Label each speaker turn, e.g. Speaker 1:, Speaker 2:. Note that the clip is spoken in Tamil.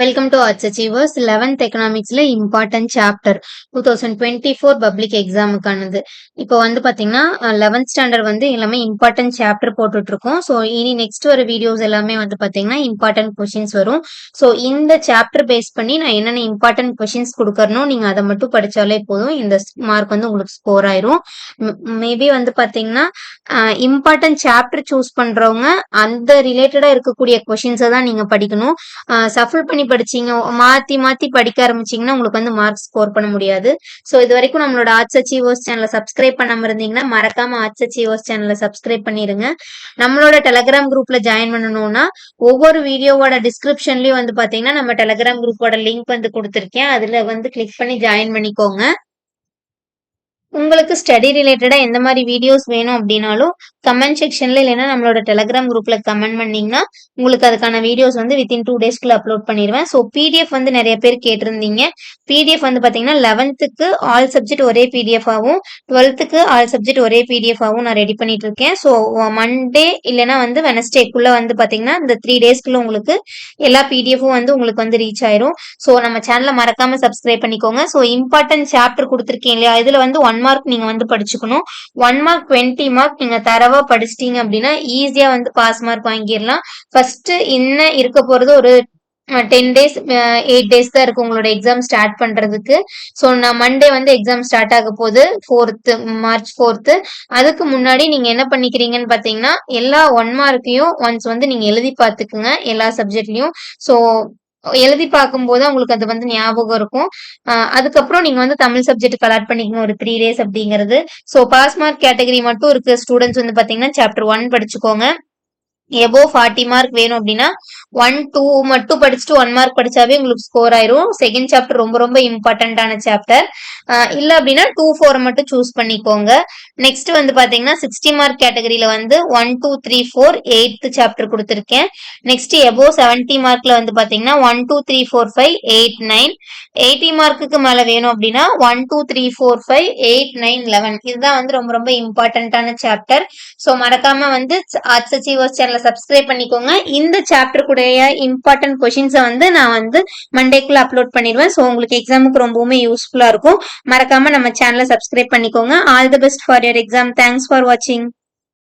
Speaker 1: Welcome to arts achievers 11th எக்கனாமிக்ஸ்ல இம்பார்ட்டன்ட் சாப்டர் 2024 பப்ளிக் எக்ஸாமுக்கானது. இப்போ வந்து பாத்தீங்கன்னா 11th ஸ்டாண்டர்ட் வந்து எல்லாமே இம்பார்ட்டன்ட் சாப்டர் போட்டுட்டு இருக்கோம். ஸோ இனி நெக்ஸ்ட் வர வீடியோஸ் எல்லாமே வந்து பாத்தீங்கன்னா இம்பார்ட்டன்ட் கொஷின்ஸ் வரும். ஸோ இந்த சாப்டர் பேஸ் பண்ணி நான் என்னென்ன இம்பார்ட்டன்ட் கொஷின்ஸ் கொடுக்கறனோ நீங்க அதை மட்டும் படிச்சாலே போதும். இந்த மார்க் வந்து உங்களுக்கு ஸ்கோர் ஆயிரும். மேபி வந்து பாத்தீங்கன்னா இம்பார்ட்டன்ட் சாப்டர் சூஸ் பண்றவங்க அந்த ரிலேட்டடா இருக்கக்கூடிய கொஷின்ஸை தான் நீங்க படிக்கணும். சஃபிள் பண்ணி படிச்சீங்க, மாத்தி மாத்தி படிக்க ஆரம்பிச்சீங்கன்னா உங்களுக்கு வந்து மார்க் ஸ்கோர் பண்ண முடியாது. ஸோ இது வரைக்கும் நம்மளோட ஆர்ட்ஸ் அச்சீவர்ஸ் சேனலை சப்ஸ்கிரைப் பண்ணாம இருந்தீங்கன்னா மறக்காம ஆர்ட்ஸ் அச்சீவர்ஸ் சேனலை சப்ஸ்கிரைப் பண்ணிருங்க. நம்மளோட டெலகிராம் குரூப்ல ஜாயின் பண்ணணும்னா ஒவ்வொரு வீடியோவோட டிஸ்கிரிப்ஷன்லயும் வந்து பாத்தீங்கன்னா நம்ம டெலகிராம் குரூப்போட லிங்க் வந்து கொடுத்துருக்கேன். அதுல வந்து கிளிக் பண்ணி ஜாயின் பண்ணிக்கோங்க. உங்களுக்கு ஸ்டடி ரிலேட்டடா எந்த மாதிரி வீடியோஸ் வேணும் அப்படின்னாலும் கமெண்ட் செக்ஷன்ல இல்லைன்னா நம்மளோட டெலகிராம் குரூப்ல கமெண்ட் பண்ணீங்கன்னா உங்களுக்கு அதுக்கான வீடியோஸ் வந்து வித்தின் 2 டேஸ்க்குள்ள அப்லோட் பண்ணிடுவேன். ஸோ பிடிஎஃப் வந்து நிறைய பேர் கேட்டிருந்தீங்க. பிடிஎஃப் வந்து பாத்தீங்கன்னா 11th ஆல் சப்ஜெக்ட் ஒரே பிடிஎஃப் ஆகும், 12th ஆல் சப்ஜெக்ட் ஒரே பிடிஎஃப் ஆகும் நான் ரெடி பண்ணிட்டு இருக்கேன். ஸோ மண்டே இல்லைன்னா வந்து வெனஸ்டேக்குள்ள வந்து பாத்தீங்கன்னா இந்த 3 டேஸ்க்குள்ள உங்களுக்கு எல்லா பிடிஎஃப்பும் வந்து உங்களுக்கு வந்து ரீச் ஆயிரும். ஸோ நம்ம சேனலை மறக்காம சப்ஸ்கிரைப் பண்ணிக்கோங்க. ஸோ இம்பார்ட்டன்ட் சாப்டர் கொடுத்துருக்கேன் இல்லையா, இதுல வந்து 1 மார்க் நீங்க வந்து படிச்சுக்கணும். 1 மார்க் 20 மார்க் நீங்க தரவா படிச்சிட்டீங்க அப்படின்னா ஈஸியா வந்து பாஸ் மார்க் வாங்கிடலாம். ஃபர்ஸ்ட் இன்னும் இருக்க போறது ஒரு 10 டேஸ் 8 டேஸ் தான் இருக்கு உங்களோட எக்ஸாம் ஸ்டார்ட் பண்றதுக்கு. ஸோ நான் மண்டே வந்து எக்ஸாம் ஸ்டார்ட் ஆக போகுது, மார்ச் 4th. அதுக்கு முன்னாடி நீங்க என்ன பண்ணிக்கிறீங்கன்னு பாத்தீங்கன்னா எல்லா 1 மார்க்கையும் ஒன்ஸ் வந்து நீங்க எழுதி பார்த்துக்குங்க எல்லா சப்ஜெக்ட்லயும். ஸோ எழுதி பார்க்கும்போது உங்களுக்கு அது வந்து ஞாபகம் இருக்கும். அதுக்கப்புறம் நீங்க வந்து தமிழ் சப்ஜெக்ட் அலாட் பண்ணிக்கணும் ஒரு 3 டேஸ் அப்படிங்கிறது. ஸோ பாஸ் மார்க் கேட்டகரி மட்டும் இருக்க ஸ்டூடெண்ட்ஸ் வந்து பாத்தீங்கன்னா சாப்டர் 1 படிச்சுக்கோங்க. எபோவ் 40 மார்க் வேணும் அப்படின்னா 1, 2 மட்டும் படிச்சுட்டு 1 மார்க் படிச்சாவே உங்களுக்கு ஸ்கோர் ஆயிரும். செகண்ட் சாப்டர் ரொம்ப ரொம்ப இம்பார்ட்டன்டான சாப்டர். இல்ல அப்படின்னா 2, 4 மட்டும் சூஸ் பண்ணிக்கோங்க. நெக்ஸ்ட் வந்து பாத்தீங்கன்னா 60 மார்க் கேட்டகரியில வந்து 1, 2, 3, 4 8th சாப்டர் கொடுத்துருக்கேன். நெக்ஸ்ட் எபோவ் 70 மார்க்ல வந்து பாத்தீங்கன்னா 1, 2, 3, 4, 5, 8, 9. 80 மார்க்குக்கு மேல வேணும் அப்படின்னா 1, 2, 3, 4, 5, 8, 9, 11. இதுதான் வந்து ரொம்ப ரொம்ப இம்பார்ட்டன்டான சாப்டர். ஸோ மறக்காம வந்து ஆர்ட்ஸ் அச்சீவர்ஸ் சேனலை சப்ஸ்கிரைப் பண்ணிக்கோங்க. இந்த சாப்டர் கூடிய இம்பார்ட்டன்ட் கொஷின்ஸை வந்து நான் வந்து மண்டேக்குள்ள அப்லோட் பண்ணிடுவேன். ஸோ உங்களுக்கு எக்ஸாமுக்கு ரொம்பவுமே யூஸ்ஃபுல்லா இருக்கும். மறக்காம நம்ம சேனலை சப்ஸ்கிரைப் பண்ணிக்கோங்க. All the best for your exam. Thanks for வாட்சிங்.